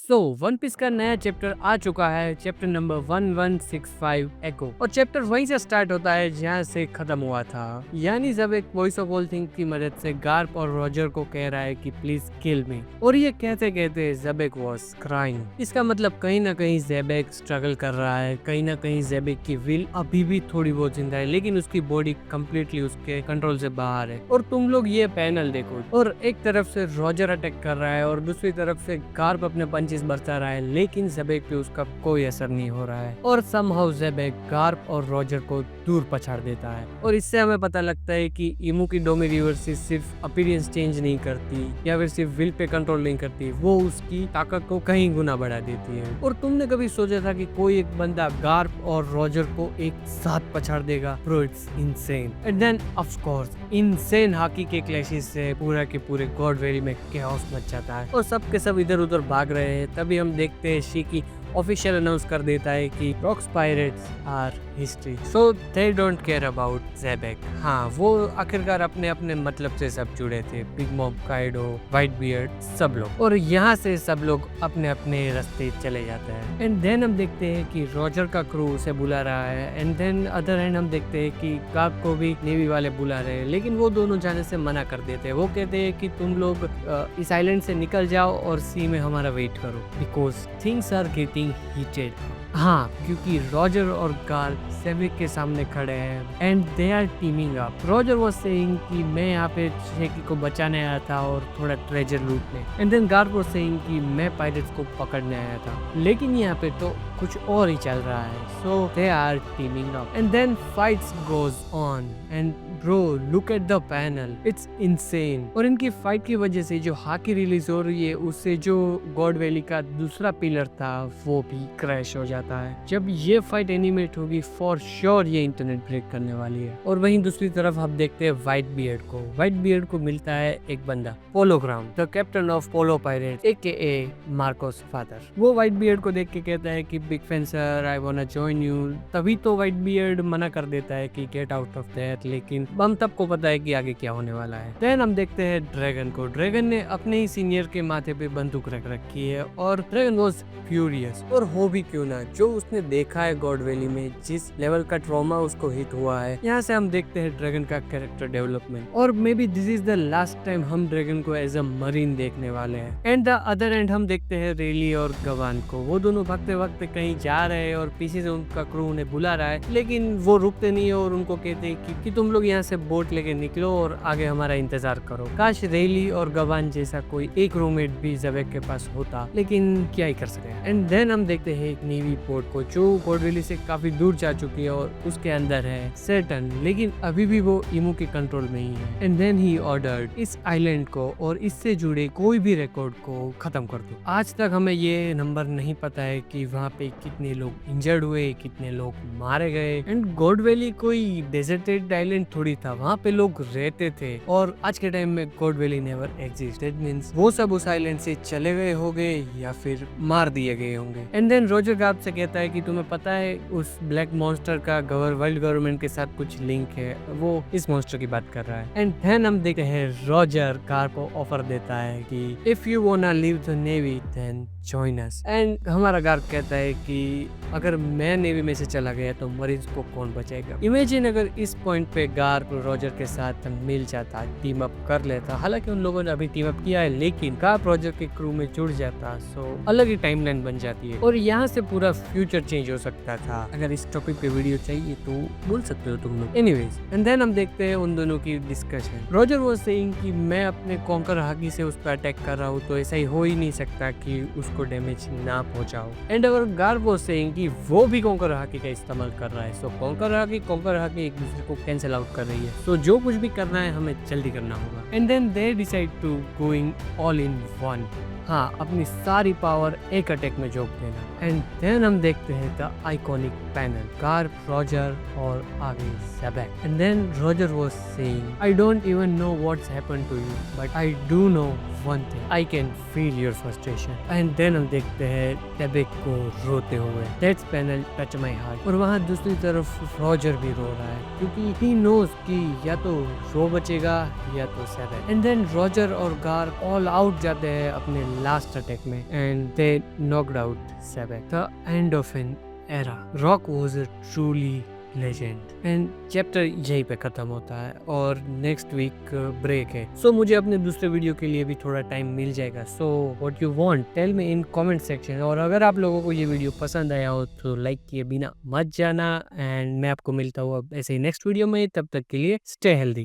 One piece का नया chapter आ चुका है, चैप्टर नंबर 1165 एको। और चैप्टर वहीं से स्टार्ट होता है जहाँ से खत्म हुआ था। यानी जब एक वॉइस ऑफ ऑल थिंग की मदद से गार्प और रॉजर को कह रहा है कि प्लीज किल मी, और ये कहते कहते ज़ेबेक वाज क्राइंग। इसका मतलब कहीं ना कहीं ज़ेबेक स्ट्रगल कर रहा है, कहीं ना कहीं ज़ेबेक की विल अभी भी थोड़ी बहुत जिंदा है, लेकिन उसकी बॉडी कम्प्लीटली उसके कंट्रोल से बाहर है। और तुम लोग ये पैनल देखो, और एक तरफ से रॉजर अटैक कर रहा है और दूसरी तरफ से गार्प अपने पंचेस बरता रहा है, लेकिन ज़ेबेक पे उसका कोई असर नहीं हो रहा है। और समहाउ ज़ेबेक गार्प और रॉजर को दूर पछाड़ देता है। और इससे हमें पता लगता है कि इमू की डोमी रिवर्सिस सिर्फ अपीयरेंस चेंज नहीं करती या फिर सिर्फ विल पे कंट्रोल नहीं करती, वो उसकी ताकत को कहीं गुना बढ़ा देती है। और तुमने कभी सोचा था कि कोई एक बंदा गार्प और रॉजर को एक साथ पछाड़ देगा? Bro, it's insane. And then of course insane हाकी के क्लैशेस से पूरा के पूरे गॉड वेरी में कैओस मच जाता है और सब के सब इधर उधर भाग रहे हैं। तभी हम देखते हैं शिकी ऑफिशियल अनाउंस कर देता है कि rocks pirates are history, so they don't care about Xebec. हाँ, वो आखिरकार अपने अपने मतलब से सब जुड़े थे, big mom, Kaido, white beard, सब लोग। और यहाँ से सब लोग अपने अपने रास्ते चले जाते हैं। एंड देन हम देखते हैं कि रॉजर का क्रू उसे बुला रहा है। एंड देन अदर एंड हम देखते हैं कि गार्प को भी नेवी वाले बुला रहे हैं, लेकिन वो दोनों जाने से मना कर देते हैं। वो कहते हैं कि तुम लोग इस आइलैंड से निकल जाओ और सी में हमारा वेट करो, because things are getting heated. हाँ, क्योंकि रॉजर और गार्प ज़ेबेक के सामने खड़े हैं and they are teaming up. Roger was saying कि मैं यहाँ पे शेकी को बचाने आया था और थोड़ा ट्रेजर लूटने। And then Garp was saying कि मैं पायरेट्स को पकड़ने आया था, लेकिन यहाँ पे तो कुछ और ही चल रहा है। So they are teaming up and then fights goes on and bro look at the panel, it's insane. और इनकी फाइट की वजह से जो हाकी रिलीज हो रही है, उससे जो गॉड वैली का दूसरा पिलर था वो भी क्रैश हो जाता है। जब ये फाइट एनिमेट होगी फॉर श्योर ये इंटरनेट ब्रेक करने वाली है। और वहीं दूसरी तरफ हम देखते हैं व्हाइट बियर्ड को। व्हाइट बियर्ड को मिलता है एक बंदा, पोलोग्राम, the captain of polo pirates AKA Marco's father. वो व्हाइट बियर्ड को देख के कहता है कि big fan sir, I wanna join you. तभी तो व्हाइट बियर्ड मना कर देता है कि गेट आउट ऑफ दैट, लेकिन हम सबको पता है कि आगे क्या होने वाला है। देन हम देखते हैं ड्रैगन को। ड्रैगन ने अपने ही सीनियर के माथे पे बंदूक रख रखी है और ड्रैगन वाज फ्यूरियस। और हो भी क्यों ना, जो उसने देखा है गॉड वैली में, जिस लेवल का ट्रॉमा उसको हिट हुआ है। यहाँ से हम देखते हैं ड्रैगन का कैरेक्टर डेवलपमेंट। और may be this is the last time हम ड्रैगन को एज अ मरीन देखने वाले हैं। एंड द अदर एंड हम देखते हैं रेली और गवान को। वो दोनों भागते वक्त कहीं जा रहे हैं और पीछे से उनका क्रू उन्हें बुला रहा है, लेकिन वो रुकते नहीं है और उनको कहते हैं कि तुम लोग यहाँ से बोट लेके निकलो और आगे हमारा इंतजार करो। काश रेली और गवान जैसा कोई एक रूममेट भी ज़ेबेक के पास होता, लेकिन क्या ही कर सकते हैं। एंड देन हम देखते हैं एक नेवी पोर्ट को जो गॉड वैली से काफी दूर जा चुकी है और उसके अंदर है सैटर्न, लेकिन अभी भी वो इमू के कंट्रोल में ही है। एंड देन ही ऑर्डर्ड इस आइलैंड को और इससे जुड़े कोई भी रिकॉर्ड को खत्म कर दो। आज तक हमें ये नंबर नहीं पता है कि वहाँ पे कितने लोग इंजर्ड हुए, कितने लोग मारे गए। एंड गॉड वैली कोई डेजर्टेड आइलैंड थोड़ी था, वहाँ पे लोग रहते थे। और आज के टाइम में God valley never exist, that means वो सब उस आइलैंड से चले गए होंगे या फिर मार दिए गए होंगे। एंड देन रॉजर गार्प से कहता है कि तुम्हें पता है उस ब्लैक मॉन्स्टर का वर्ल्ड गवर्नमेंट के साथ कुछ लिंक है, वो इस मॉन्स्टर की बात कर रहा है। एंड देन हम देखते हैं रॉजर गार्प को ऑफर देता है कि if you wanna leave the navy then join us. And हमारा गार्प कहता है कि अगर मैं नेवी में से चला गया तो मरीज को कौन बचाएगा। इमेजिन अगर इस पॉइंट पे गार्प रॉजर के साथ मिल जाता, टीम अप कर लेता। हालांकि उन लोगों ने अभी टीम अप किया है, लेकिन गार्प रॉजर के क्रू में जुड़ जाता, सो अलग ही टाइमलाइन बन जाती है और यहाँ से पूरा फ्यूचर चेंज हो सकता था। अगर इस टॉपिक पे वीडियो चाहिए तो बोल सकते हो तुम लोग। एनीवेज, एंड देन हम देखते हैं उन दोनों की डिस्कशन। रॉजर वाज सेइंग कि मैं अपने कॉन्कर हाकी से उस पर अटैक कर रहा हूँ, तो ऐसा ही हो ही नहीं सकता कि उसको डैमेज ना पहुंचाओ। एंड अगर गार्प वाज सेइंग कि वो भी कॉन्कर हाकी का इस्तेमाल कर रहा है, सो कॉन्कर हाकी एक दूसरे को कैंसिल आउट कर रही है। सो जो कुछ भी करना है हमें जल्दी करना होगा। And then they decide to going all in one. हाँ, अपनी सारी पावर एक अटैक में झोंक देना। एंड देन हम देखते हैं the iconic panel, Garp, Roger और आगे Xebec. And then Roger was saying I don't even know what's happened to you, but I do know one thing, I can feel your frustration. And then हम देखते हैं Xebec को रोते हुए, that's panel touch my heart. और वहाँ दूसरी तरफ रॉजर भी रो रहा है क्योंकि ही नोज कि या तो रो बचेगा या तो ज़ेबेक। एंड देन रॉजर और गार्प ऑल आउट जाते हैं अपने लास्ट अटैक में and they knocked out Xebec. The end of an era. Rocks was a truly legend. And chapter यहीं पे खत्म होता है और नेक्स्ट वीक ब्रेक है। सो मुझे अपने दूसरे वीडियो के लिए भी थोड़ा टाइम मिल जाएगा। So what you want tell me in comment section. और अगर आप लोगों को ये वीडियो पसंद आया हो तो लाइक किए बिना मत जाना। एंड मैं आपको मिलता हूँ अब ऐसे ही नेक्स्ट वीडियो में। तब तक के लिए स्टे हेल्दी।